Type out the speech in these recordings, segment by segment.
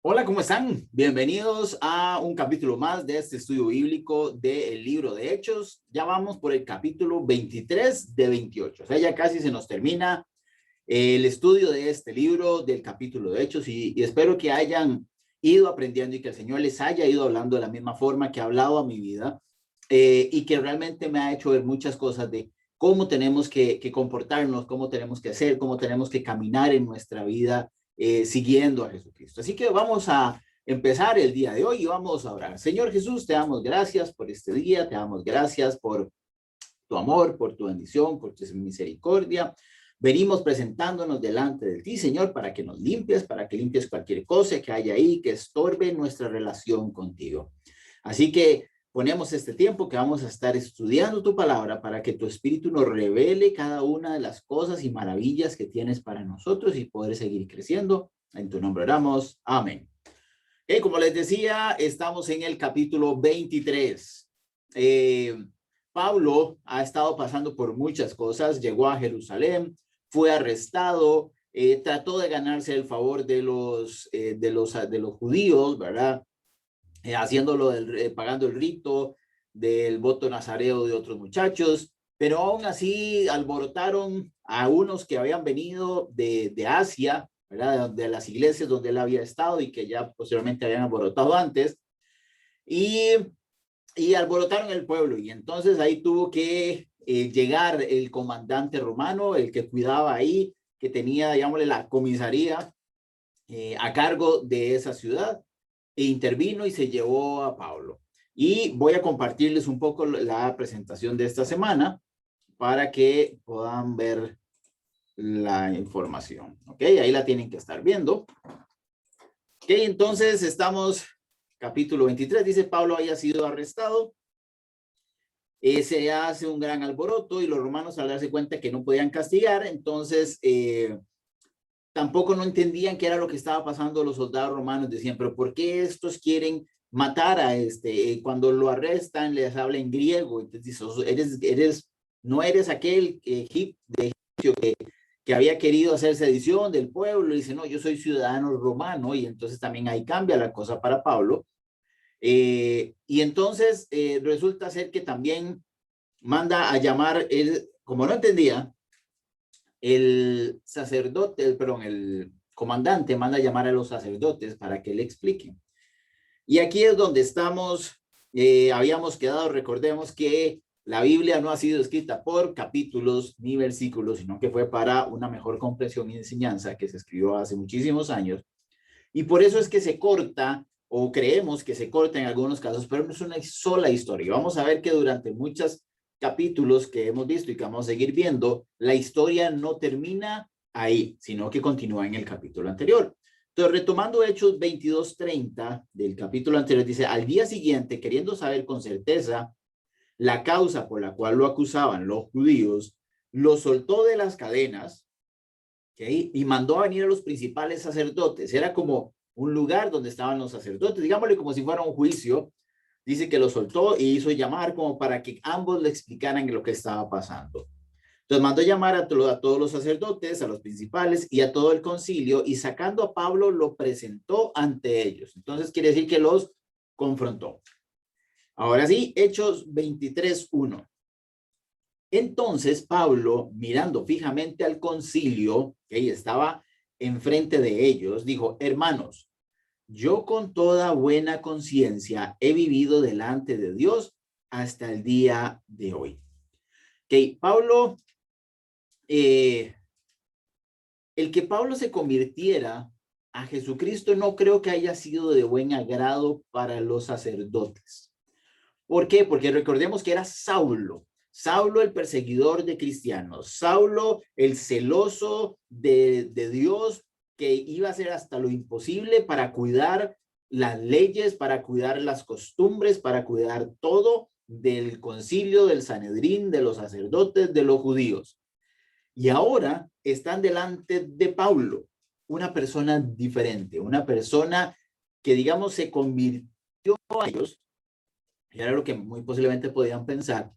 Hola, ¿cómo están? Bienvenidos a un capítulo más de este estudio bíblico del libro de Hechos. Ya vamos por el capítulo 23 de 28. O sea, ya casi se nos termina el estudio de este libro del capítulo de Hechos y espero que hayan ido aprendiendo y que el Señor les haya ido hablando de la misma forma que ha hablado a mi vida y que realmente me ha hecho ver muchas cosas de cómo tenemos que comportarnos, cómo tenemos que hacer, cómo tenemos que caminar en nuestra vida siguiendo a Jesucristo. Así que vamos a empezar el día de hoy y vamos a orar. Señor Jesús, te damos gracias por este día, te damos gracias por tu amor, por tu bendición, por tu misericordia. Venimos presentándonos delante de ti, Señor, para que nos limpies, para que limpies cualquier cosa que haya ahí que estorbe nuestra relación contigo. Así que ponemos este tiempo que vamos a estar estudiando tu palabra para que tu espíritu nos revele cada una de las cosas y maravillas que tienes para nosotros y poder seguir creciendo. En tu nombre oramos. Amén. Como les decía, estamos en el capítulo 23. Pablo ha estado pasando por muchas cosas, llegó a Jerusalén, fue arrestado, trató de ganarse el favor de los judíos, ¿verdad? Pagando el rito del voto nazareo de otros muchachos, pero aún así alborotaron a unos que habían venido de Asia, ¿verdad? De las iglesias donde él había estado y que ya posteriormente habían alborotado antes, y, y alborotaron el pueblo, y entonces ahí tuvo que llegar el comandante romano, el que cuidaba ahí, que tenía, digámosle, la comisaría a cargo de esa ciudad, e intervino y se llevó a Pablo. Y voy a compartirles un poco la presentación de esta semana para que puedan ver la información. ¿Ok? Ahí la tienen que estar viendo. Ok, entonces estamos, capítulo 23, dice Pablo había sido arrestado. Se hace un gran alboroto y los romanos al darse cuenta que no podían castigar, entonces tampoco no entendían qué era lo que estaba pasando. Los soldados romanos decían, pero ¿por qué estos quieren matar a este? Cuando lo arrestan, les habla en griego. Entonces dice, no eres aquel de egipcio que había querido hacer sedición del pueblo. Y dice, no, yo soy ciudadano romano. Y entonces también ahí cambia la cosa para Pablo. Y entonces resulta ser que también manda a llamar, como no entendía, el sacerdote, el comandante manda a llamar a los sacerdotes para que le expliquen. Y aquí es donde estamos, habíamos quedado. Recordemos que la Biblia no ha sido escrita por capítulos ni versículos, sino que fue para una mejor comprensión y enseñanza que se escribió hace muchísimos años. Y por eso es que se corta, o creemos que se corta en algunos casos, pero no es una sola historia. Vamos a ver que durante muchos capítulos que hemos visto y que vamos a seguir viendo, la historia no termina ahí, sino que continúa en el capítulo anterior. Entonces, retomando Hechos 22:30 del capítulo anterior, dice, al día siguiente, queriendo saber con certeza la causa por la cual lo acusaban los judíos, lo soltó de las cadenas, ¿okay? Y mandó a venir a los principales sacerdotes. Era como un lugar donde estaban los sacerdotes, digámosle como si fuera un juicio. Dice que lo soltó y hizo llamar como para que ambos le explicaran lo que estaba pasando. Entonces mandó llamar a todos los sacerdotes, a los principales y a todo el concilio, y sacando a Pablo lo presentó ante ellos. Entonces quiere decir que los confrontó. Ahora sí, Hechos 23:1. Entonces Pablo, mirando fijamente al concilio, que estaba enfrente de ellos, dijo, hermanos, yo con toda buena conciencia he vivido delante de Dios hasta el día de hoy. Pablo, el que Pablo se convirtiera a Jesucristo no creo que haya sido de buen agrado para los sacerdotes. ¿Por qué? Porque recordemos que era Saulo. Saulo el perseguidor de cristianos, Saulo el celoso de Dios, que iba a hacer hasta lo imposible para cuidar las leyes, para cuidar las costumbres, para cuidar todo del concilio, del Sanedrín, de los sacerdotes, de los judíos. Y ahora están delante de Pablo, una persona diferente, una persona que, digamos, se convirtió a ellos, y era lo que muy posiblemente podían pensar.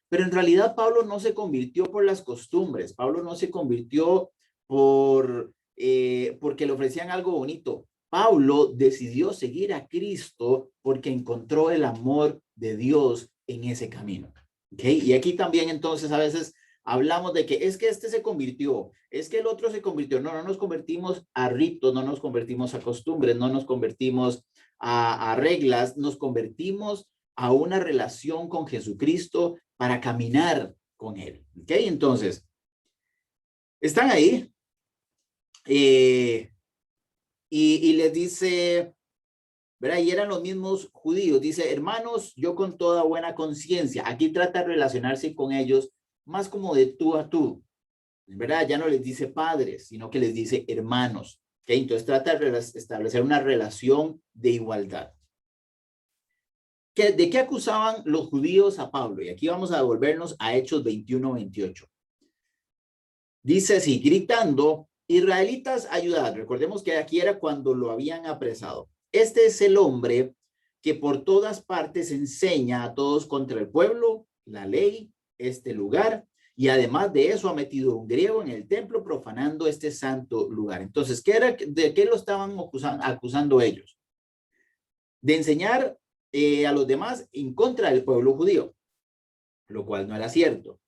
Pero en realidad Pablo no se convirtió por las costumbres. Pablo no se convirtió porque le ofrecían algo bonito. Pablo decidió seguir a Cristo porque encontró el amor de Dios en ese camino. ¿Okay? Y aquí también entonces a veces hablamos de que es que este se convirtió, es que el otro se convirtió. No, no nos convertimos a ritos, no nos convertimos a costumbres, no nos convertimos a reglas, nos convertimos a una relación con Jesucristo para caminar con Él. ¿Ok? Entonces, están ahí y les dice, ¿verdad? Y eran los mismos judíos. Dice, hermanos, yo con toda buena conciencia. Aquí trata de relacionarse con ellos más como de tú a tú, ¿verdad? Ya no les dice padres, sino que les dice hermanos. ¿Ok? Entonces trata de establecer una relación de igualdad. ¿De qué acusaban los judíos a Pablo? Y aquí vamos a devolvernos a Hechos 21-28. Dice así, gritando, israelitas, ayudad. Recordemos que aquí era cuando lo habían apresado. Este es el hombre que por todas partes enseña a todos contra el pueblo, la ley, este lugar, y además de eso ha metido un griego en el templo profanando este santo lugar. Entonces, ¿de qué lo estaban acusando ellos? De enseñar a los demás en contra del pueblo judío, lo cual no era cierto.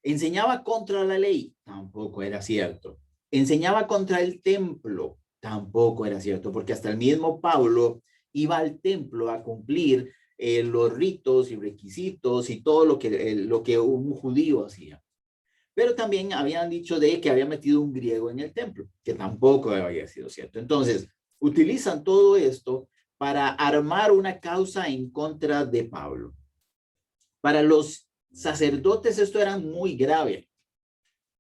Enseñaba contra la ley, tampoco era cierto. Enseñaba contra el templo, tampoco era cierto, porque hasta el mismo Pablo iba al templo a cumplir los ritos y requisitos y todo lo que un judío hacía. Pero también habían dicho de que había metido un griego en el templo, que tampoco había sido cierto. Entonces, utilizan todo esto para armar una causa en contra de Pablo. Para los sacerdotes esto era muy grave,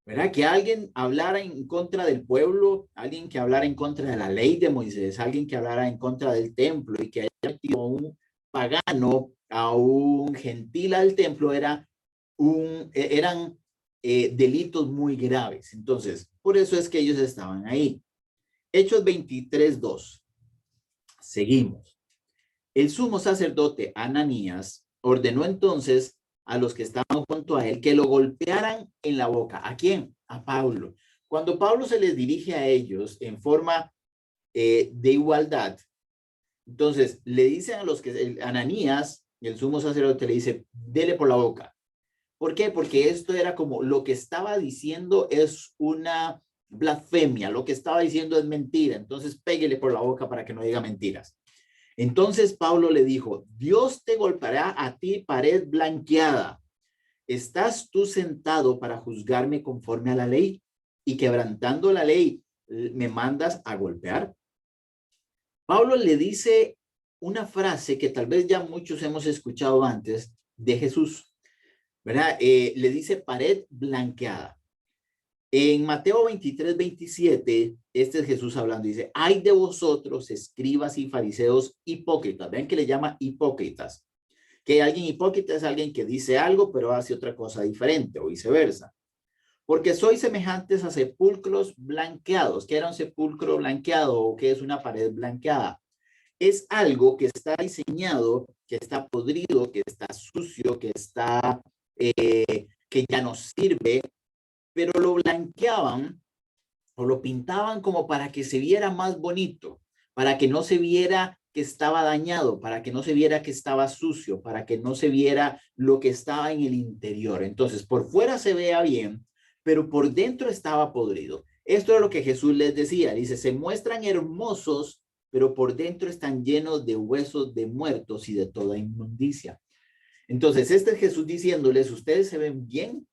¿verdad? Que alguien hablara en contra del pueblo, alguien que hablara en contra de la ley de Moisés, alguien que hablara en contra del templo y que haya metido a un pagano, a un gentil al templo, eran delitos muy graves. Entonces, por eso es que ellos estaban ahí. Hechos 23:2. Seguimos. El sumo sacerdote Ananías ordenó entonces a los que estaban junto a él que lo golpearan en la boca. ¿A quién? A Pablo. Cuando Pablo se les dirige a ellos en forma de igualdad, entonces le dicen a los que, Ananías, el sumo sacerdote le dice, dele por la boca. ¿Por qué? Porque esto era como lo que estaba diciendo es una blasfemia, lo que estaba diciendo es mentira, entonces péguele por la boca para que no diga mentiras. Entonces Pablo le dijo, Dios te golpeará a ti pared blanqueada. ¿Estás tú sentado para juzgarme conforme a la ley? Y quebrantando la ley, ¿me mandas a golpear? Pablo le dice una frase que tal vez ya muchos hemos escuchado antes de Jesús, ¿verdad? Le dice pared blanqueada. En Mateo 23-27, este es Jesús hablando, dice, ay de vosotros, escribas y fariseos hipócritas. Vean que le llama hipócritas. Que alguien hipócrita es alguien que dice algo, pero hace otra cosa diferente o viceversa. Porque sois semejantes a sepulcros blanqueados. ¿Qué era un sepulcro blanqueado o qué es una pared blanqueada? Es algo que está diseñado, que está podrido, que está sucio, que ya no sirve, pero lo blanqueaban o lo pintaban como para que se viera más bonito, para que no se viera que estaba dañado, para que no se viera que estaba sucio, para que no se viera lo que estaba en el interior. Entonces, por fuera se vea bien, pero por dentro estaba podrido. Esto es lo que Jesús les decía. Dice, se muestran hermosos, pero por dentro están llenos de huesos de muertos y de toda inmundicia. Entonces, este es Jesús diciéndoles, ustedes se ven bien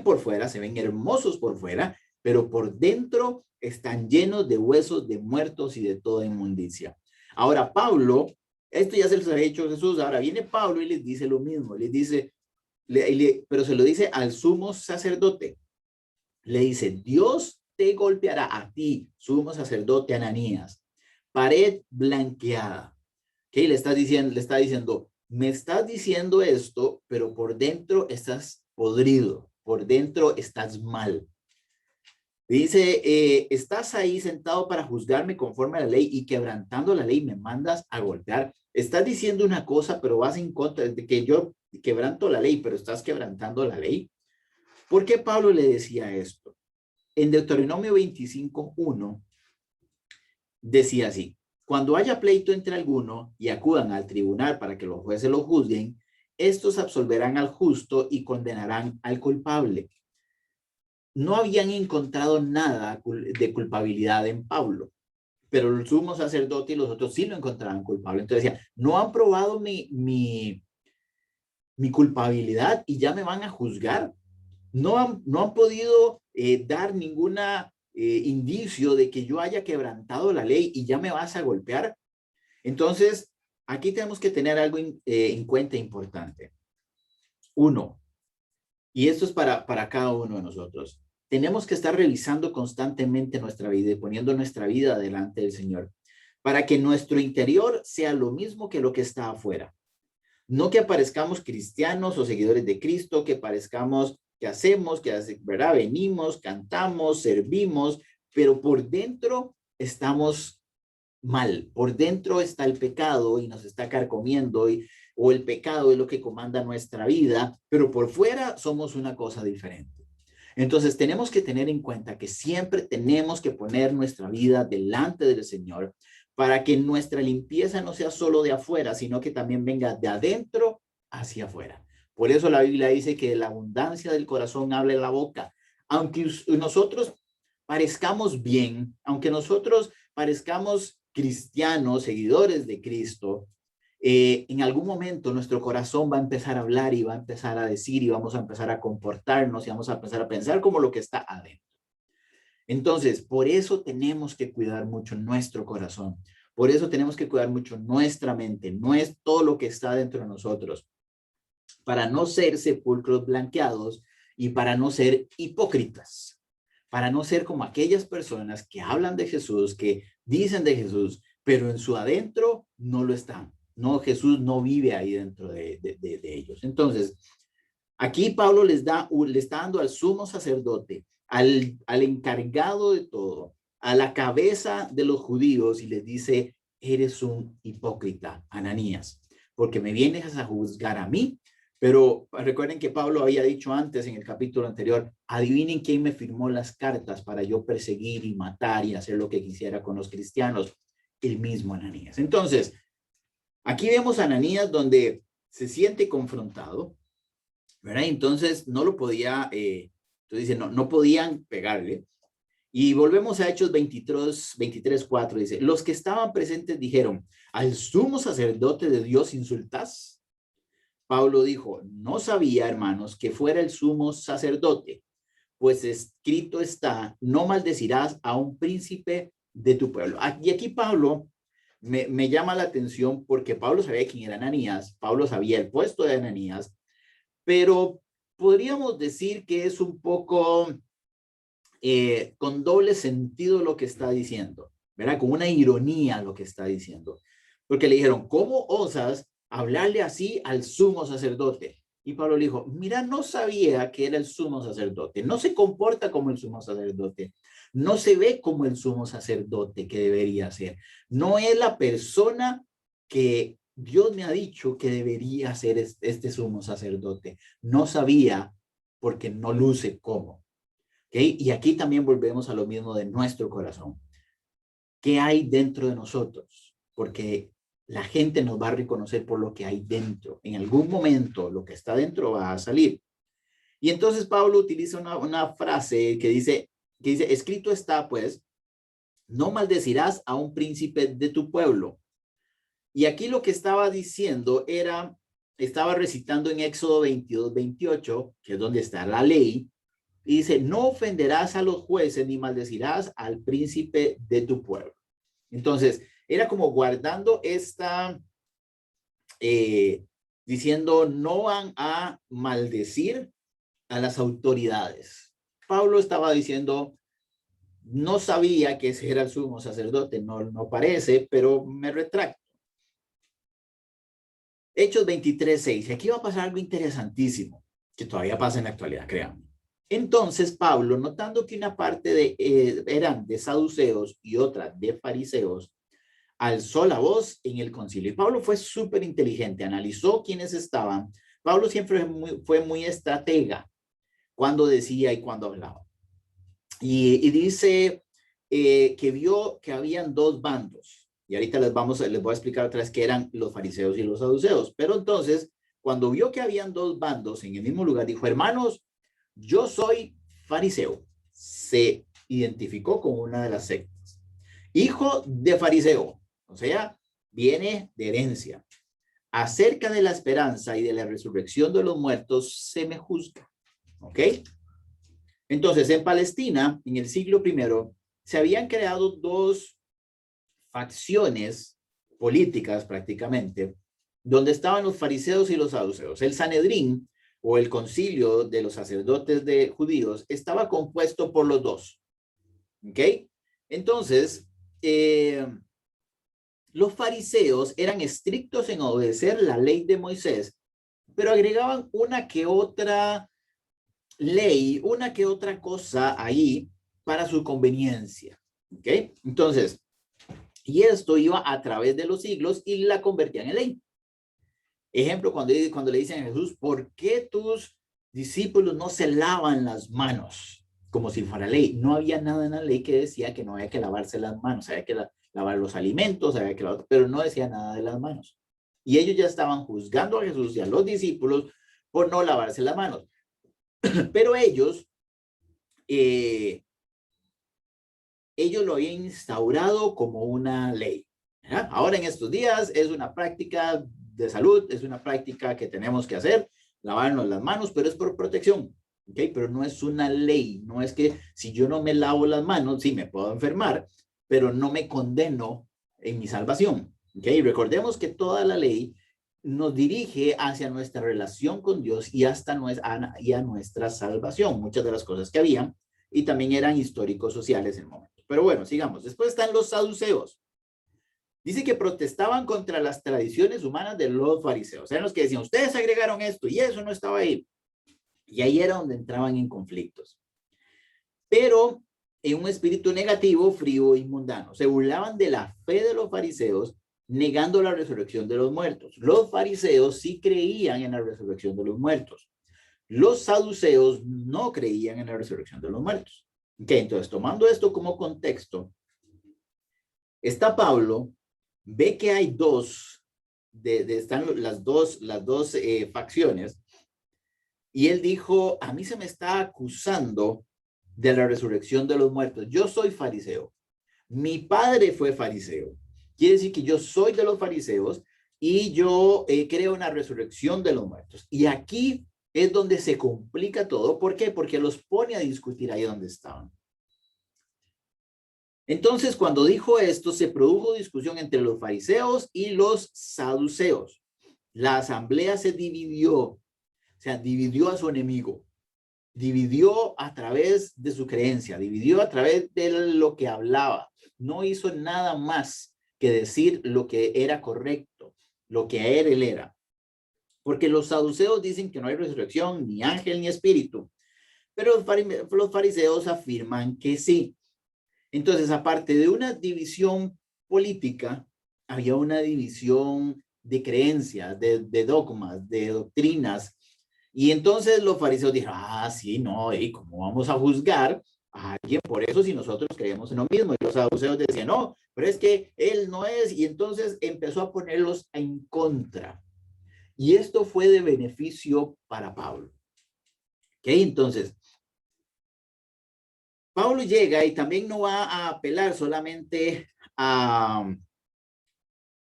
por fuera, se ven hermosos por fuera, pero por dentro están llenos de huesos de muertos y de toda inmundicia. Ahora, Pablo, esto ya se los había dicho Jesús, ahora viene Pablo y les dice lo mismo, les dice, pero se lo dice al sumo sacerdote. Le dice, Dios te golpeará a ti, sumo sacerdote Ananías, pared blanqueada. ¿Qué le está diciendo, me estás diciendo esto, pero por dentro estás podrido, por dentro estás mal. Dice, estás ahí sentado para juzgarme conforme a la ley y quebrantando la ley me mandas a golpear. Estás diciendo una cosa, pero vas en contra de que yo quebranto la ley, pero estás quebrantando la ley. ¿Por qué Pablo le decía esto? En Deuteronomio 25:1 decía así: cuando haya pleito entre alguno y acudan al tribunal para que los jueces lo juzguen, estos absolverán al justo y condenarán al culpable. No habían encontrado nada de culpabilidad en Pablo, pero el sumo sacerdote y los otros sí lo encontraban culpable. Entonces decía, no han probado mi culpabilidad y ya me van a juzgar. No han podido dar ninguna indicio de que yo haya quebrantado la ley y ya me vas a golpear. Entonces, aquí tenemos que tener algo en cuenta importante. Uno, y esto es para cada uno de nosotros. Tenemos que estar revisando constantemente nuestra vida y poniendo nuestra vida delante del Señor para que nuestro interior sea lo mismo que lo que está afuera. No que aparezcamos cristianos o seguidores de Cristo, que parezcamos que hacemos, ¿verdad? Venimos, cantamos, servimos, pero por dentro estamos mal. Por dentro está el pecado y nos está carcomiendo, o el pecado es lo que comanda nuestra vida, pero por fuera somos una cosa diferente. Entonces tenemos que tener en cuenta que siempre tenemos que poner nuestra vida delante del Señor para que nuestra limpieza no sea solo de afuera, sino que también venga de adentro hacia afuera. Por eso la Biblia dice que de la abundancia del corazón habla la boca. Aunque nosotros parezcamos bien, aunque nosotros parezcamos cristianos, seguidores de Cristo, en algún momento nuestro corazón va a empezar a hablar y va a empezar a decir y vamos a empezar a comportarnos y vamos a empezar a pensar como lo que está adentro. Entonces, por eso tenemos que cuidar mucho nuestro corazón. Por eso tenemos que cuidar mucho nuestra mente, no es todo lo que está dentro de nosotros, para no ser sepulcros blanqueados y para no ser hipócritas, para no ser como aquellas personas que hablan de Jesús, que dicen de Jesús, pero en su adentro no lo están. No, Jesús no vive ahí dentro de ellos. Entonces, aquí Pablo le está dando al sumo sacerdote, al encargado de todo, a la cabeza de los judíos y les dice, eres un hipócrita, Ananías, porque me vienes a juzgar a mí. Pero recuerden que Pablo había dicho antes en el capítulo anterior, adivinen quién me firmó las cartas para yo perseguir y matar y hacer lo que quisiera con los cristianos, el mismo Ananías. Entonces, aquí vemos a Ananías donde se siente confrontado, ¿verdad? Entonces no lo podía, entonces dice, no podían pegarle. Y volvemos a Hechos 23:4, dice, los que estaban presentes dijeron, ¿al sumo sacerdote de Dios insultas? Pablo dijo, no sabía, hermanos, que fuera el sumo sacerdote, pues escrito está, no maldecirás a un príncipe de tu pueblo. Y aquí Pablo me llama la atención porque Pablo sabía quién era Ananías, Pablo sabía el puesto de Ananías, pero podríamos decir que es un poco con doble sentido lo que está diciendo, ¿verdad? Con una ironía lo que está diciendo. Porque le dijeron, ¿cómo osas hablarle así al sumo sacerdote? Y Pablo le dijo, mira, no sabía que era el sumo sacerdote, no se comporta como el sumo sacerdote, no se ve como el sumo sacerdote que debería ser, no es la persona que Dios me ha dicho que debería ser este sumo sacerdote. No sabía porque no luce como. ¿Okay? Y aquí también volvemos a lo mismo de nuestro corazón. ¿Qué hay dentro de nosotros? Porque la gente nos va a reconocer por lo que hay dentro. En algún momento lo que está dentro va a salir. Y entonces Pablo utiliza una frase que dice, escrito está pues, no maldecirás a un príncipe de tu pueblo. Y aquí lo que estaba diciendo estaba recitando en Éxodo 22:28, que es donde está la ley, y dice, no ofenderás a los jueces ni maldecirás al príncipe de tu pueblo. Entonces, era como guardando diciendo, no van a maldecir a las autoridades. Pablo estaba diciendo, no sabía que ese era el sumo sacerdote, no parece, pero me retracto. Hechos 23:6. Aquí va a pasar algo interesantísimo, que todavía pasa en la actualidad, créanme. Entonces Pablo, notando que una parte eran de saduceos y otra de fariseos, alzó la voz en el concilio. Y Pablo fue súper inteligente, analizó quiénes estaban. Pablo siempre fue muy estratega cuando decía y cuando hablaba. Y dice que vio que habían dos bandos. Y ahorita les voy a explicar otra vez qué eran los fariseos y los saduceos. Pero entonces, cuando vio que habían dos bandos en el mismo lugar, dijo, hermanos, yo soy fariseo. Se identificó con una de las sectas. Hijo de fariseo, o sea, viene de herencia. Acerca de la esperanza y de la resurrección de los muertos se me juzga. ¿Ok? Entonces, en Palestina, en el siglo I, se habían creado dos facciones políticas prácticamente, donde estaban los fariseos y los saduceos. El Sanedrín, o el concilio de los sacerdotes de judíos, estaba compuesto por los dos. ¿Ok? Entonces, los fariseos eran estrictos en obedecer la ley de Moisés, pero agregaban una que otra ley, una que otra cosa ahí para su conveniencia. ¿Ok? Entonces, y esto iba a través de los siglos y la convertían en ley. Ejemplo, cuando le dicen a Jesús, ¿por qué tus discípulos no se lavan las manos? Como si fuera ley. No había nada en la ley que decía que no había que lavarse las manos, había que lavar los alimentos, pero no decía nada de las manos. Y ellos ya estaban juzgando a Jesús y a los discípulos por no lavarse las manos. Pero ellos lo habían instaurado como una ley. ¿Ya? Ahora en estos días es una práctica de salud, es una práctica que tenemos que hacer, lavarnos las manos, pero es por protección. ¿Ok? Pero no es una ley, no es que si yo no me lavo las manos, sí me puedo enfermar, pero no me condeno en mi salvación. ¿Ok? Recordemos que toda la ley nos dirige hacia nuestra relación con Dios y a nuestra salvación. Muchas de las cosas que habían y también eran históricos sociales en el momento. Pero bueno, sigamos. Después están los saduceos. Dice que protestaban contra las tradiciones humanas de los fariseos. Eran los que decían, ustedes agregaron esto y eso no estaba ahí. Y ahí era donde entraban en conflictos. Pero en un espíritu negativo, frío y mundano. Se burlaban de la fe de los fariseos, negando la resurrección de los muertos. Los fariseos sí creían en la resurrección de los muertos. Los saduceos no creían en la resurrección de los muertos. Ok, entonces tomando esto como contexto, está Pablo, ve que hay están las dos facciones, y él dijo, a mí se me está acusando de la resurrección de los muertos. Yo soy fariseo. Mi padre fue fariseo. Quiere decir que yo soy de los fariseos y yo creo en la resurrección de los muertos. Y aquí es donde se complica todo. ¿Por qué? Porque los pone a discutir ahí donde estaban. Entonces, cuando dijo esto, se produjo discusión entre los fariseos y los saduceos. La asamblea se dividió, o sea, dividió a su enemigo, dividió a través de su creencia, dividió a través de lo que hablaba. No hizo nada más que decir lo que era correcto, lo que él era. Porque los saduceos dicen que no hay resurrección, ni ángel, ni espíritu. Pero los fariseos afirman que sí. Entonces, aparte de una división política, había una división de creencias, de dogmas, de doctrinas. Y entonces los fariseos dijeron, sí, no, ¿y cómo vamos a juzgar a alguien por eso si nosotros creemos en lo mismo? Y los saduceos decían, no, pero es que él no es. Y entonces empezó a ponerlos en contra. Y esto fue de beneficio para Pablo. ¿Ok? Entonces, Pablo llega y también no va a apelar solamente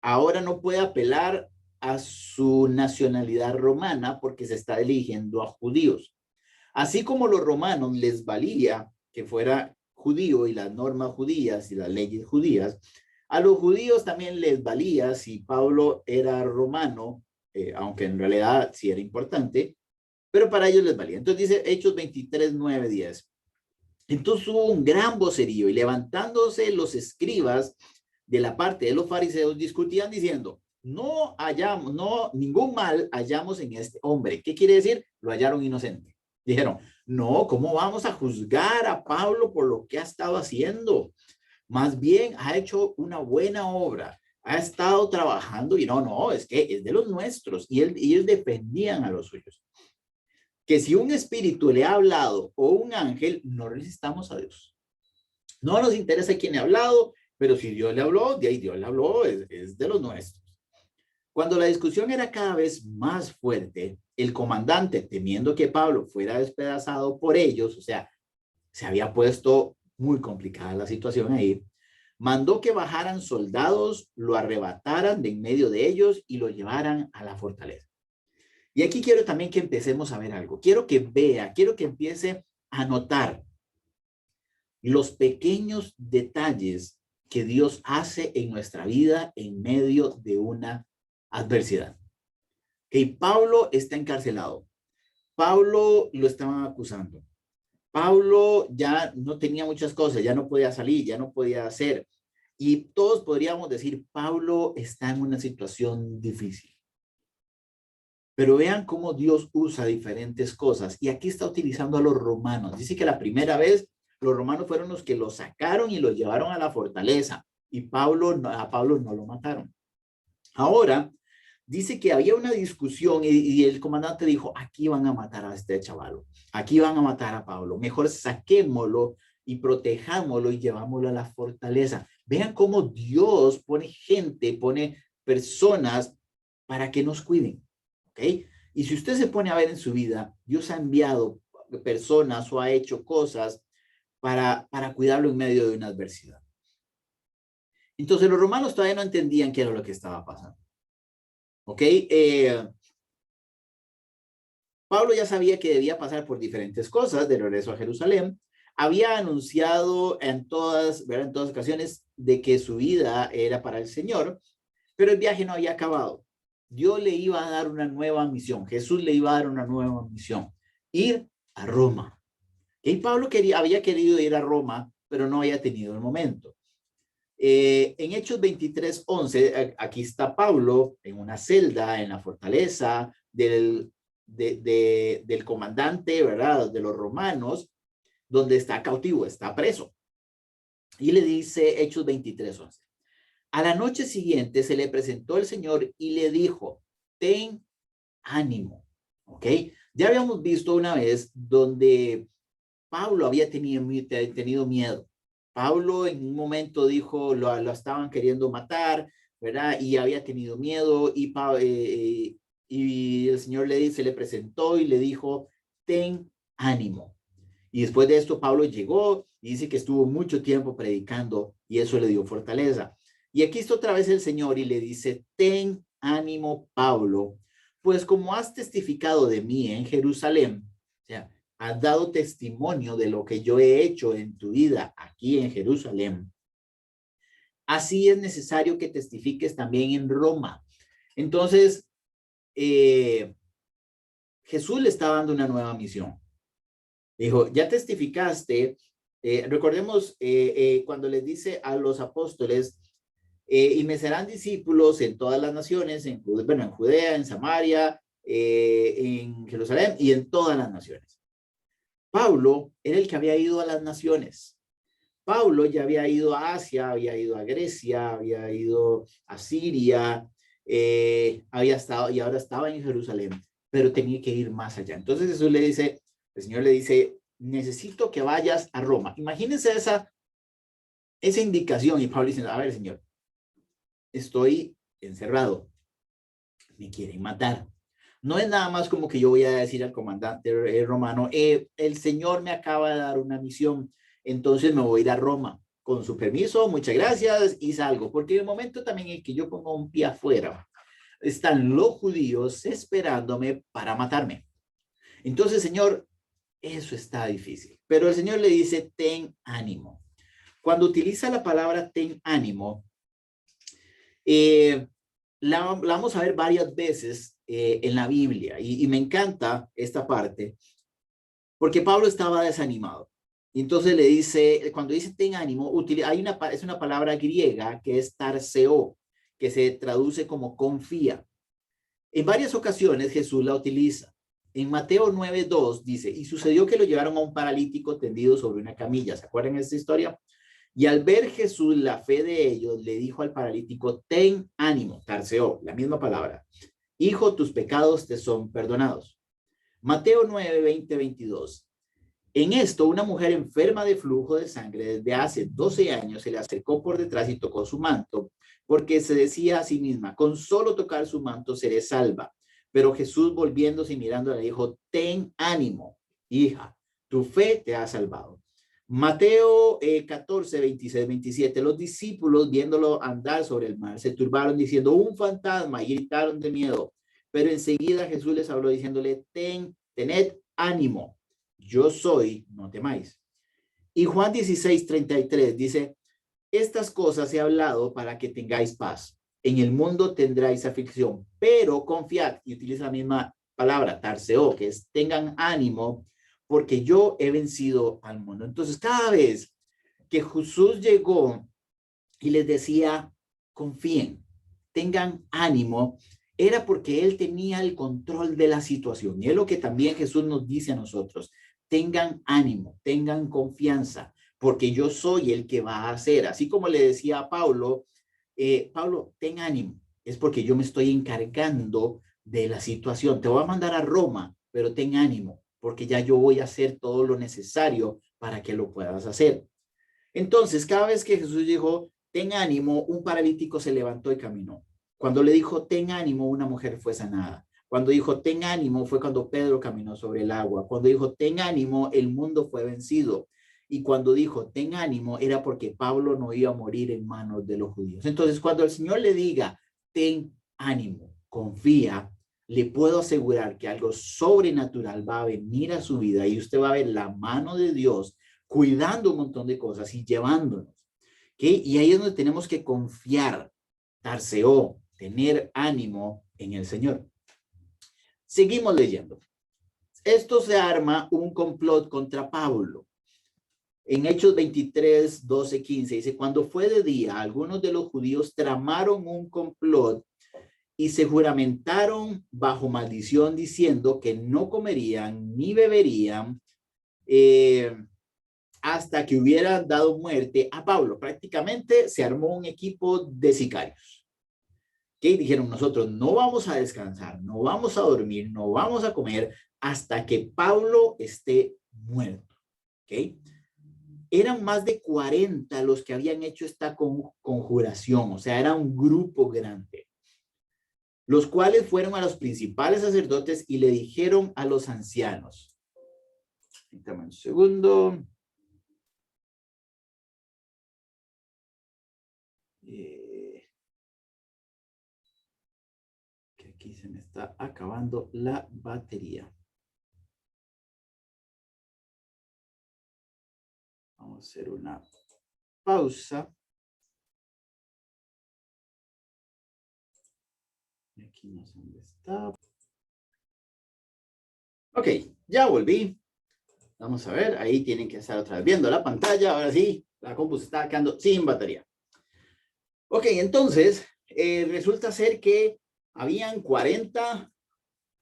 ahora no puede apelar a su nacionalidad romana porque se está eligiendo a judíos. Así como los romanos les valía que fuera judío y las normas judías y las leyes judías, a los judíos también les valía si Pablo era romano, aunque en realidad sí era importante, pero para ellos les valía. Entonces dice Hechos 23, 9, 10. Entonces hubo un gran vocerío y levantándose los escribas de la parte de los fariseos discutían diciendo, no hallamos, no, ningún mal hallamos en este hombre. ¿Qué quiere decir? Lo hallaron inocente. Dijeron, no, ¿cómo vamos a juzgar a Pablo por lo que ha estado haciendo? Más bien ha hecho una buena obra, ha estado trabajando y no, es que es de los nuestros. Y ellos defendían a los suyos. Que si un espíritu le ha hablado o un ángel, no resistamos a Dios. No nos interesa quién ha hablado, pero si Dios le habló, de ahí Dios le habló, es de los nuestros. Cuando la discusión era cada vez más fuerte, el comandante, temiendo que Pablo fuera despedazado por ellos, o sea, se había puesto muy complicada la situación ahí, mandó que bajaran soldados, lo arrebataran de en medio de ellos y lo llevaran a la fortaleza. Y aquí quiero también que empecemos a ver algo. Quiero que empiece a notar los pequeños detalles que Dios hace en nuestra vida en medio de una adversidad. Que Pablo está encarcelado. Pablo lo estaban acusando. Pablo ya no tenía muchas cosas, ya no podía salir, ya no podía hacer. Y todos podríamos decir, Pablo está en una situación difícil. Pero vean cómo Dios usa diferentes cosas. Y aquí está utilizando a los romanos. Dice que la primera vez los romanos fueron los que lo sacaron y lo llevaron a la fortaleza. Y a Pablo no lo mataron. Ahora, dice que había una discusión y el comandante dijo, aquí van a matar a este chaval. Aquí van a matar a Pablo. Mejor saquémoslo y protejámoslo y llevámoslo a la fortaleza. Vean cómo Dios pone gente, pone personas para que nos cuiden. ¿Ok? Y si usted se pone a ver en su vida, Dios ha enviado personas o ha hecho cosas para cuidarlo en medio de una adversidad. Entonces los romanos todavía no entendían qué era lo que estaba pasando. ¿Ok? Pablo ya sabía que debía pasar por diferentes cosas de regreso a Jerusalén. Había anunciado en todas ocasiones de que su vida era para el Señor, pero el viaje no había acabado. Dios le iba a dar una nueva misión. Jesús le iba a dar una nueva misión. Ir a Roma. Y Pablo había querido ir a Roma, pero no había tenido el momento. En Hechos 23:11, aquí está Pablo en una celda en la fortaleza del comandante, ¿verdad? De los romanos, donde está cautivo, está preso. Y le dice Hechos 23:11. A la noche siguiente se le presentó el Señor y le dijo, ten ánimo, ¿ok? Ya habíamos visto una vez donde Pablo había tenido miedo. Pablo en un momento dijo, lo estaban queriendo matar, ¿verdad? Y había tenido miedo y el Señor se le presentó y le dijo, ten ánimo. Y después de esto, Pablo llegó y dice que estuvo mucho tiempo predicando y eso le dio fortaleza. Y aquí está otra vez el Señor y le dice, ten ánimo, Pablo, pues como has testificado de mí en Jerusalén, o sea, has dado testimonio de lo que yo he hecho en tu vida aquí en Jerusalén, así es necesario que testifiques también en Roma. Entonces, Jesús le está dando una nueva misión. Dijo, ya testificaste, recordemos cuando les dice a los apóstoles, y me serán discípulos en todas las naciones, en Judea, en Samaria, en Jerusalén y en todas las naciones. Pablo era el que había ido a las naciones. Pablo ya había ido a Asia, había ido a Grecia, había ido a Siria, había estado y ahora estaba en Jerusalén, pero tenía que ir más allá. Entonces Jesús le dice, el Señor le dice, necesito que vayas a Roma. Imagínense esa indicación y Pablo dice, a ver, Señor, estoy encerrado, me quieren matar. No es nada más como que yo voy a decir al comandante romano, el Señor me acaba de dar una misión, entonces me voy a ir a Roma. Con su permiso, muchas gracias y salgo. Porque en el momento también en que yo pongo un pie afuera, están los judíos esperándome para matarme. Entonces, Señor, eso está difícil. Pero el Señor le dice, ten ánimo. Cuando utiliza la palabra ten ánimo, la vamos a ver varias veces en la Biblia y me encanta esta parte porque Pablo estaba desanimado. Y entonces le dice, cuando dice ten ánimo, es una palabra griega que es tarseo, que se traduce como confía. En varias ocasiones Jesús la utiliza. En Mateo 9:2 dice, y sucedió que lo llevaron a un paralítico tendido sobre una camilla. ¿Se acuerdan de esta historia? Y al ver Jesús la fe de ellos, le dijo al paralítico, ten ánimo, tarseo, la misma palabra. Hijo, tus pecados te son perdonados. Mateo 9:20-22. En esto, una mujer enferma de flujo de sangre desde hace 12 años se le acercó por detrás y tocó su manto, porque se decía a sí misma, con solo tocar su manto seré salva. Pero Jesús, volviéndose y mirándola, le dijo, ten ánimo, hija, tu fe te ha salvado. Mateo 14, 26, 27. Los discípulos, viéndolo andar sobre el mar, se turbaron diciendo, un fantasma, y gritaron de miedo. Pero enseguida Jesús les habló diciéndole, tened ánimo, yo soy, no temáis. Y Juan 16, 33 dice, estas cosas he hablado para que tengáis paz. En el mundo tendráis aflicción, pero confiad, y utiliza la misma palabra, tarseo, que es tengan ánimo, porque yo he vencido al mundo. Entonces, cada vez que Jesús llegó y les decía, confíen, tengan ánimo, era porque él tenía el control de la situación. Y es lo que también Jesús nos dice a nosotros, tengan ánimo, tengan confianza, porque yo soy el que va a hacer. Así como le decía a Pablo, Pablo, ten ánimo, es porque yo me estoy encargando de la situación. Te voy a mandar a Roma, pero ten ánimo, porque ya yo voy a hacer todo lo necesario para que lo puedas hacer. Entonces, cada vez que Jesús dijo, ten ánimo, un paralítico se levantó y caminó. Cuando le dijo, ten ánimo, una mujer fue sanada. Cuando dijo, ten ánimo, fue cuando Pedro caminó sobre el agua. Cuando dijo, ten ánimo, el mundo fue vencido. Y cuando dijo, ten ánimo, era porque Pablo no iba a morir en manos de los judíos. Entonces, cuando el Señor le diga, ten ánimo, confía, le puedo asegurar que algo sobrenatural va a venir a su vida y usted va a ver la mano de Dios cuidando un montón de cosas y llevándonos. ¿Okay? Y ahí es donde tenemos que confiar, tarseo, tener ánimo en el Señor. Seguimos leyendo. Esto se arma un complot contra Pablo. En Hechos 23, 12, 15 dice, cuando fue de día, algunos de los judíos tramaron un complot y se juramentaron bajo maldición diciendo que no comerían ni beberían hasta que hubieran dado muerte a Pablo. Prácticamente se armó un equipo de sicarios. Que dijeron, nosotros no vamos a descansar, no vamos a dormir, no vamos a comer hasta que Pablo esté muerto. ¿Okay? Eran más de 40 los que habían hecho esta conjuración, o sea, era un grupo grande, los cuales fueron a los principales sacerdotes y le dijeron a los ancianos. Dame un segundo. Que aquí se me está acabando la batería. Vamos a hacer una pausa. Y aquí no sé dónde está. Ok, ya volví. Vamos a ver, ahí tienen que estar otra vez viendo la pantalla. Ahora sí, la compu se está quedando sin batería. Ok, entonces, resulta ser que habían 40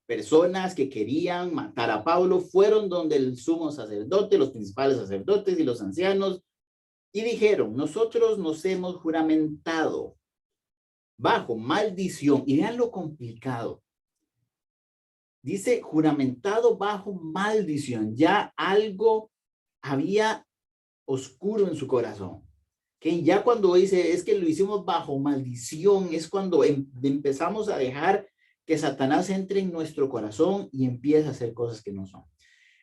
personas que querían matar a Pablo, fueron donde el sumo sacerdote, los principales sacerdotes y los ancianos, y dijeron, nosotros nos hemos juramentado bajo maldición, y vean lo complicado. Dice juramentado bajo maldición, ya algo había oscuro en su corazón. Que ya cuando dice es que lo hicimos bajo maldición, es cuando empezamos a dejar que Satanás entre en nuestro corazón y empieza a hacer cosas que no son.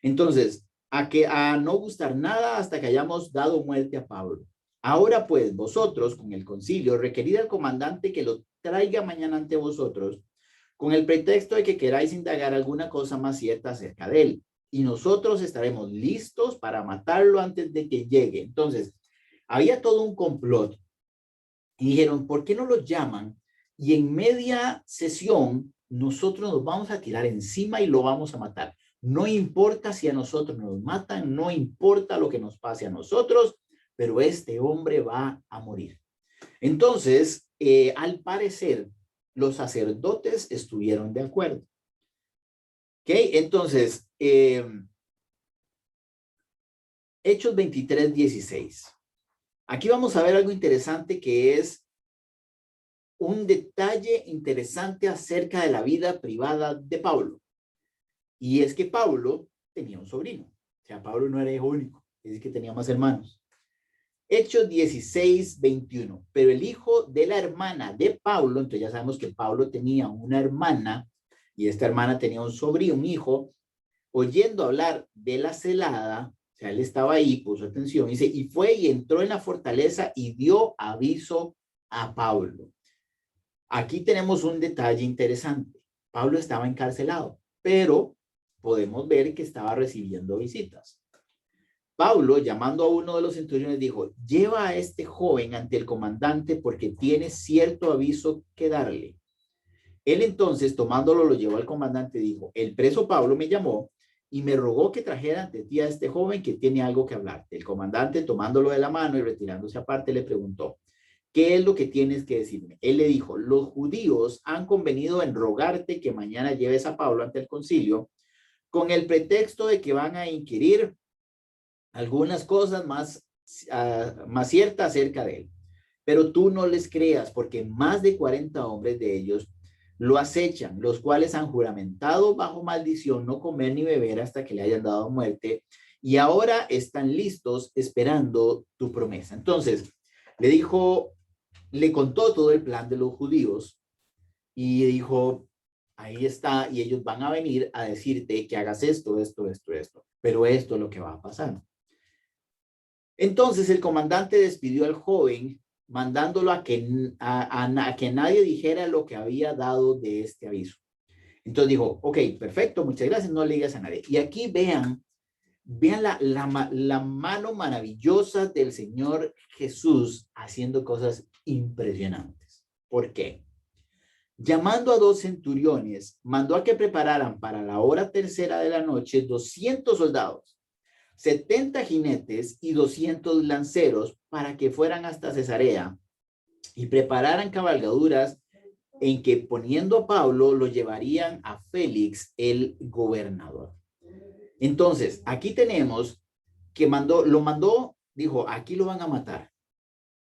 Entonces, a no gustar nada hasta que hayamos dado muerte a Pablo. Ahora pues, vosotros, con el concilio, requerid al comandante que lo traiga mañana ante vosotros, con el pretexto de que queráis indagar alguna cosa más cierta acerca de él. Y nosotros estaremos listos para matarlo antes de que llegue. Entonces, había todo un complot. Y dijeron, ¿por qué no lo llaman? Y en media sesión, nosotros nos vamos a tirar encima y lo vamos a matar. No importa si a nosotros nos matan, no importa lo que nos pase a nosotros, pero este hombre va a morir. Entonces, al parecer, los sacerdotes estuvieron de acuerdo. ¿Ok? Entonces, Hechos 23, 16. Aquí vamos a ver algo interesante que es un detalle interesante acerca de la vida privada de Pablo. Y es que Pablo tenía un sobrino. O sea, Pablo no era hijo único, es que tenía más hermanos. Hechos 16, 21. Pero el hijo de la hermana de Pablo, entonces ya sabemos que Pablo tenía una hermana y esta hermana tenía un sobrino, un hijo, oyendo hablar de la celada, o sea, él estaba ahí, puso atención, dice, y fue y entró en la fortaleza y dio aviso a Pablo. Aquí tenemos un detalle interesante. Pablo estaba encarcelado, pero podemos ver que estaba recibiendo visitas. Pablo, llamando a uno de los centuriones, dijo, lleva a este joven ante el comandante porque tiene cierto aviso que darle. Él entonces, tomándolo, lo llevó al comandante y dijo, el preso Pablo me llamó y me rogó que trajera ante ti a este joven que tiene algo que hablarte. El comandante, tomándolo de la mano y retirándose aparte, le preguntó, ¿qué es lo que tienes que decirme? Él le dijo, los judíos han convenido en rogarte que mañana lleves a Pablo ante el concilio con el pretexto de que van a inquirir algunas cosas más ciertas acerca de él. Pero tú no les creas, porque más de 40 hombres de ellos lo acechan, los cuales han juramentado bajo maldición no comer ni beber hasta que le hayan dado muerte, y ahora están listos esperando tu promesa. Entonces, le contó todo el plan de los judíos y dijo, ahí está, y ellos van a venir a decirte que hagas esto, pero esto es lo que va a pasar. Entonces el comandante despidió al joven, mandándolo a que nadie dijera lo que había dado de este aviso. Entonces dijo, ok, perfecto, muchas gracias, no le digas a nadie. Y aquí vean la mano maravillosa del Señor Jesús haciendo cosas impresionantes. ¿Por qué? Llamando a 2 centuriones, mandó a que prepararan para la hora tercera de la noche 200 soldados, 70 jinetes y 200 lanceros para que fueran hasta Cesarea y prepararan cabalgaduras en que poniendo a Pablo lo llevarían a Félix, el gobernador. Entonces, aquí tenemos que lo mandó, dijo, aquí lo van a matar.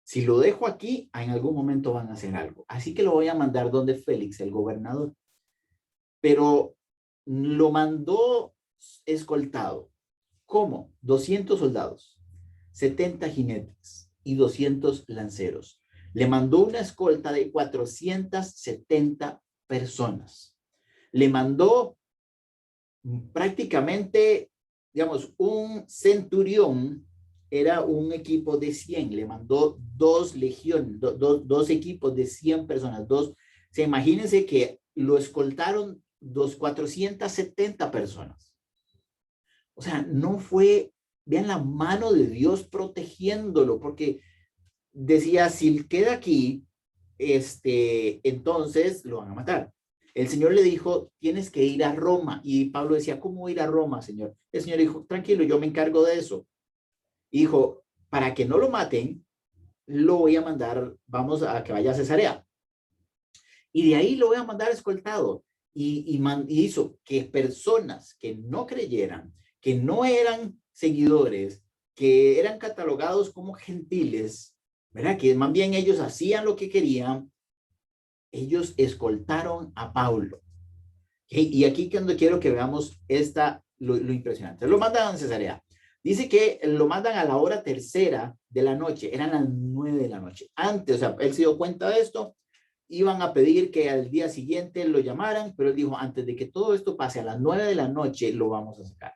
Si lo dejo aquí, en algún momento van a hacer algo. Así que lo voy a mandar donde Félix, el gobernador. Pero lo mandó escoltado. ¿Cómo? 200 soldados, 70 jinetes y 200 lanceros. Le mandó una escolta de 470 personas. Le mandó prácticamente, digamos, un centurión era un equipo de 100, le mandó 2 legiones, dos equipos de 100 personas, imagínense que lo escoltaron 470 personas. O sea, no fue, vean la mano de Dios protegiéndolo, porque decía, si queda aquí, entonces lo van a matar. El Señor le dijo, tienes que ir a Roma. Y Pablo decía, ¿cómo ir a Roma, Señor? El Señor dijo, tranquilo, yo me encargo de eso. Y dijo, para que no lo maten, lo voy a mandar, vamos a que vaya a Cesarea. Y de ahí lo voy a mandar escoltado. Y hizo que personas que no creyeran, que no eran seguidores, que eran catalogados como gentiles, ¿verdad? Que más bien ellos hacían lo que querían, ellos escoltaron a Pablo. Y aquí cuando quiero que veamos lo impresionante. Lo mandan a Cesarea. Dice que lo mandan a la hora tercera de la noche, eran las 9 de la noche. Antes, o sea, él se dio cuenta de esto, iban a pedir que al día siguiente lo llamaran, pero él dijo, antes de que todo esto pase a las 9 de la noche, lo vamos a sacar.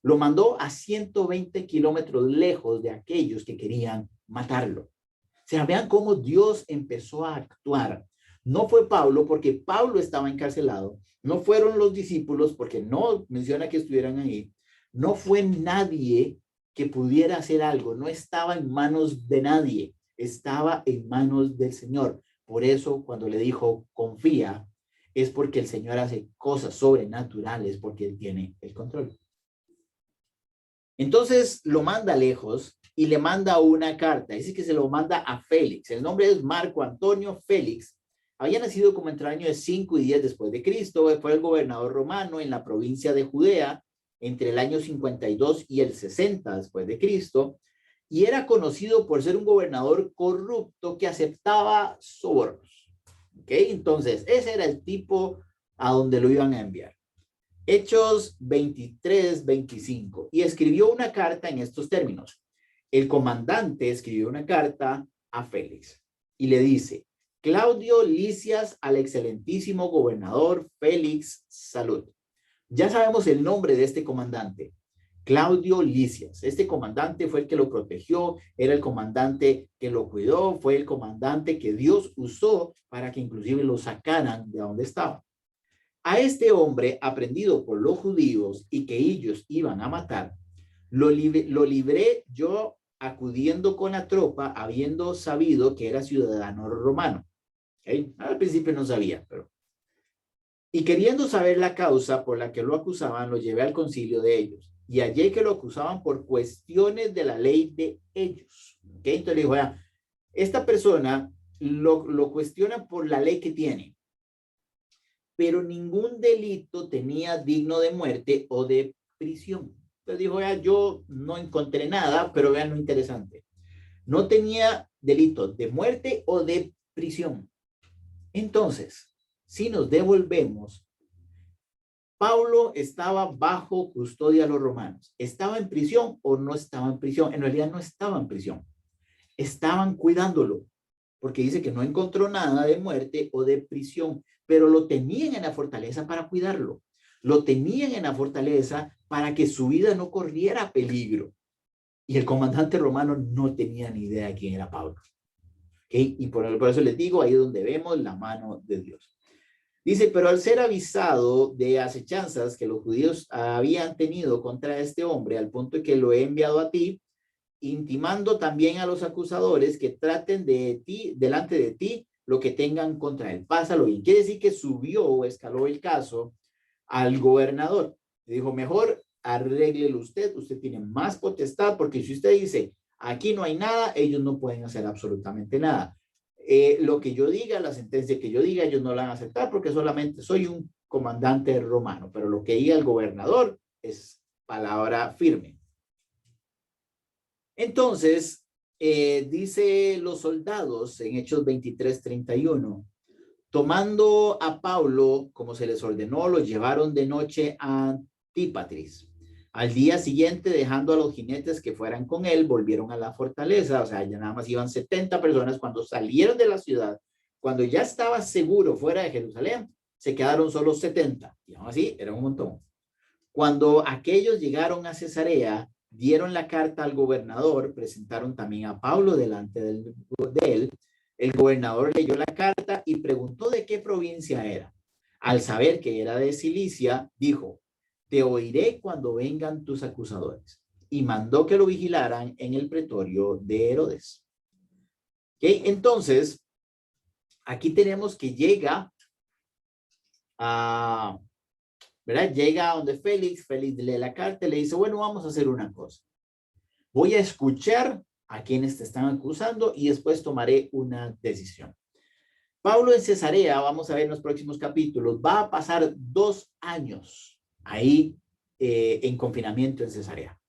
Lo mandó a 120 kilómetros lejos de aquellos que querían matarlo. O sea, vean cómo Dios empezó a actuar. No fue Pablo porque Pablo estaba encarcelado, no fueron los discípulos porque no menciona que estuvieran ahí, no fue nadie que pudiera hacer algo, no estaba en manos de nadie, estaba en manos del Señor. Por eso cuando le dijo confía, es porque el Señor hace cosas sobrenaturales porque Él tiene el control. Entonces lo manda lejos y le manda una carta. Dice que se lo manda a Félix. El nombre es Marco Antonio Félix. Había nacido como entre el año de 5 y 10 después de Cristo. Fue el gobernador romano en la provincia de Judea entre el año 52 y el 60 después de Cristo. Y era conocido por ser un gobernador corrupto que aceptaba sobornos. ¿Ok? Entonces, ese era el tipo a donde lo iban a enviar. Hechos 23, 25. Y escribió una carta en estos términos. El comandante escribió una carta a Félix y le dice, Claudio Lisias al excelentísimo gobernador Félix, salud. Ya sabemos el nombre de este comandante, Claudio Lisias. Este comandante fue el que lo protegió, era el comandante que lo cuidó, fue el comandante que Dios usó para que inclusive lo sacaran de donde estaba. A este hombre, aprendido por los judíos y que ellos iban a matar, lo libré yo acudiendo con la tropa, habiendo sabido que era ciudadano romano. ¿Okay? Al principio no sabía, pero... Y queriendo saber la causa por la que lo acusaban, lo llevé al concilio de ellos. Y hallé que lo acusaban por cuestiones de la ley de ellos. ¿Okay? Entonces le dijo, esta persona lo cuestiona por la ley que tiene, pero ningún delito tenía digno de muerte o de prisión. Entonces dijo, yo no encontré nada, pero vean lo interesante. No tenía delito de muerte o de prisión. Entonces, si nos devolvemos, Pablo estaba bajo custodia de los romanos. ¿Estaba en prisión o no estaba en prisión? En realidad no estaba en prisión. Estaban cuidándolo, porque dice que no encontró nada de muerte o de prisión, pero lo tenían en la fortaleza para cuidarlo. Lo tenían en la fortaleza para que su vida no corriera peligro. Y el comandante romano no tenía ni idea de quién era Pablo. ¿Okay? Y por eso les digo, ahí es donde vemos la mano de Dios. Dice, pero al ser avisado de acechanzas que los judíos habían tenido contra este hombre, al punto de que lo he enviado a ti, intimando también a los acusadores que traten de ti, delante de ti, lo que tengan contra él. Pásalo bien. Quiere decir que subió o escaló el caso al gobernador. Le dijo, mejor arréglelo usted, usted tiene más potestad, porque si usted dice, aquí no hay nada, ellos no pueden hacer absolutamente nada. Lo que yo diga, la sentencia que yo diga, ellos no la van a aceptar porque solamente soy un comandante romano, pero lo que diga el gobernador es palabra firme. Entonces, dice los soldados en Hechos 23, 31, tomando a Pablo, como se les ordenó, lo llevaron de noche a Antípatris. Al día siguiente, dejando a los jinetes que fueran con él, volvieron a la fortaleza. O sea, ya nada más iban 70 personas. Cuando salieron de la ciudad, cuando ya estaba seguro fuera de Jerusalén, se quedaron solo 70. Y aún así, era un montón. Cuando aquellos llegaron a Cesarea, dieron la carta al gobernador, presentaron también a Pablo delante de él. El gobernador leyó la carta y preguntó de qué provincia era. Al saber que era de Cilicia, dijo, te oiré cuando vengan tus acusadores. Y mandó que lo vigilaran en el pretorio de Herodes. ¿Okay? Entonces, aquí tenemos que llega a, ¿verdad? Llega a donde Félix lee la carta y le dice, bueno, vamos a hacer una cosa. Voy a escuchar a quienes te están acusando y después tomaré una decisión. Pablo en Cesarea, vamos a ver en los próximos capítulos, va a pasar 2 años ahí en confinamiento en Cesarea.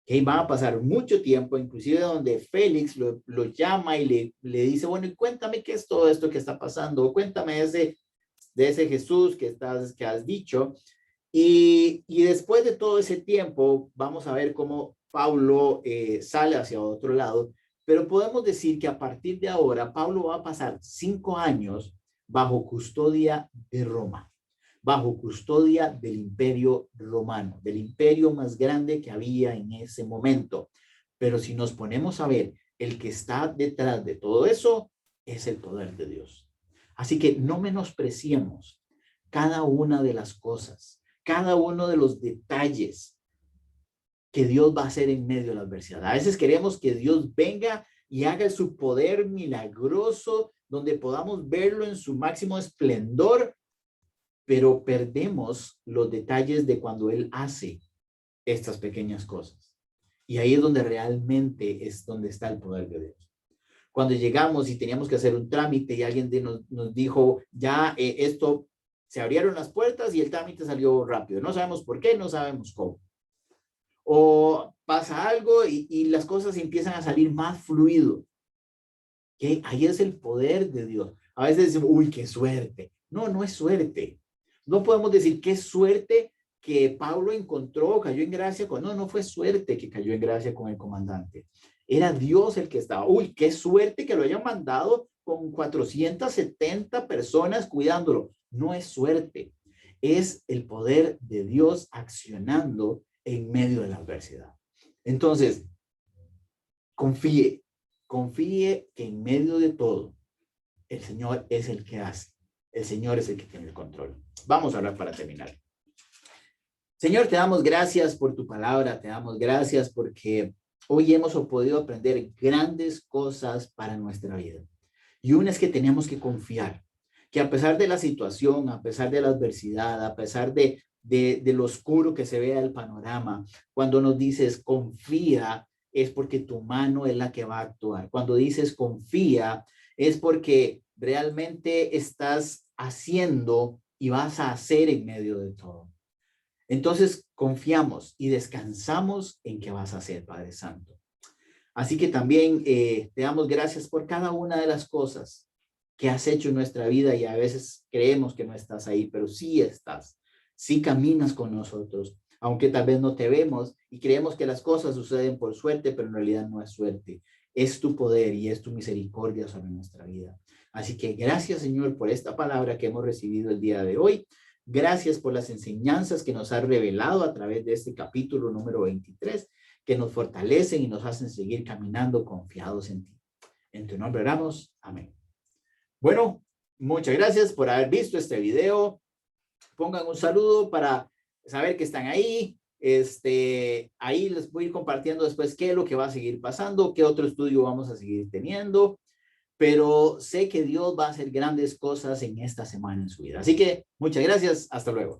Okay, va a pasar mucho tiempo, inclusive donde Félix lo llama y le dice, bueno, y cuéntame qué es todo esto que está pasando, cuéntame de ese Jesús que has dicho. Y después de todo ese tiempo, vamos a ver cómo Pablo sale hacia otro lado, pero podemos decir que a partir de ahora, Pablo va a pasar 5 años bajo custodia de Roma, bajo custodia del imperio romano, del imperio más grande que había en ese momento. Pero si nos ponemos a ver, el que está detrás de todo eso es el poder de Dios. Así que no menospreciemos cada una de las cosas, cada uno de los detalles que Dios va a hacer en medio de la adversidad. A veces queremos que Dios venga y haga su poder milagroso, donde podamos verlo en su máximo esplendor, pero perdemos los detalles de cuando Él hace estas pequeñas cosas. Y ahí es donde realmente es donde está el poder de Dios. Cuando llegamos y teníamos que hacer un trámite y alguien nos dijo, ya esto, se abrieron las puertas y el trámite salió rápido. No sabemos por qué, no sabemos cómo. O pasa algo y las cosas empiezan a salir más fluido. ¿Okay? Ahí es el poder de Dios. A veces decimos, uy, qué suerte. No, no es suerte. No podemos decir qué suerte que Pablo encontró, cayó en gracia con, no fue suerte que cayó en gracia con el comandante. Era Dios el que estaba. Uy, qué suerte que lo hayan mandado con 470 personas cuidándolo. No es suerte, es el poder de Dios accionando en medio de la adversidad. Entonces, confíe que en medio de todo, el Señor es el que hace. El Señor es el que tiene el control. Vamos a hablar para terminar. Señor, te damos gracias por tu palabra, te damos gracias porque hoy hemos podido aprender grandes cosas para nuestra vida. Y una es que tenemos que confiar, que a pesar de la situación, a pesar de la adversidad, a pesar de lo oscuro que se vea el panorama, cuando nos dices confía, es porque tu mano es la que va a actuar. Cuando dices confía, es porque realmente estás haciendo y vas a hacer en medio de todo. Entonces confiamos y descansamos en que vas a hacer, Padre Santo. Así que también te damos gracias por cada una de las cosas que has hecho en nuestra vida y a veces creemos que no estás ahí, pero sí estás, sí caminas con nosotros, aunque tal vez no te vemos y creemos que las cosas suceden por suerte, pero en realidad no es suerte. Es tu poder y es tu misericordia sobre nuestra vida. Así que gracias, Señor, por esta palabra que hemos recibido el día de hoy. Gracias por las enseñanzas que nos has revelado a través de este capítulo número 23, que nos fortalecen y nos hacen seguir caminando confiados en ti. En tu nombre oramos. Amén. Bueno, muchas gracias por haber visto este video. Pongan un saludo para saber que están ahí. Ahí les voy a ir compartiendo después qué es lo que va a seguir pasando, qué otro estudio vamos a seguir teniendo. Pero sé que Dios va a hacer grandes cosas en esta semana en su vida. Así que muchas gracias. Hasta luego.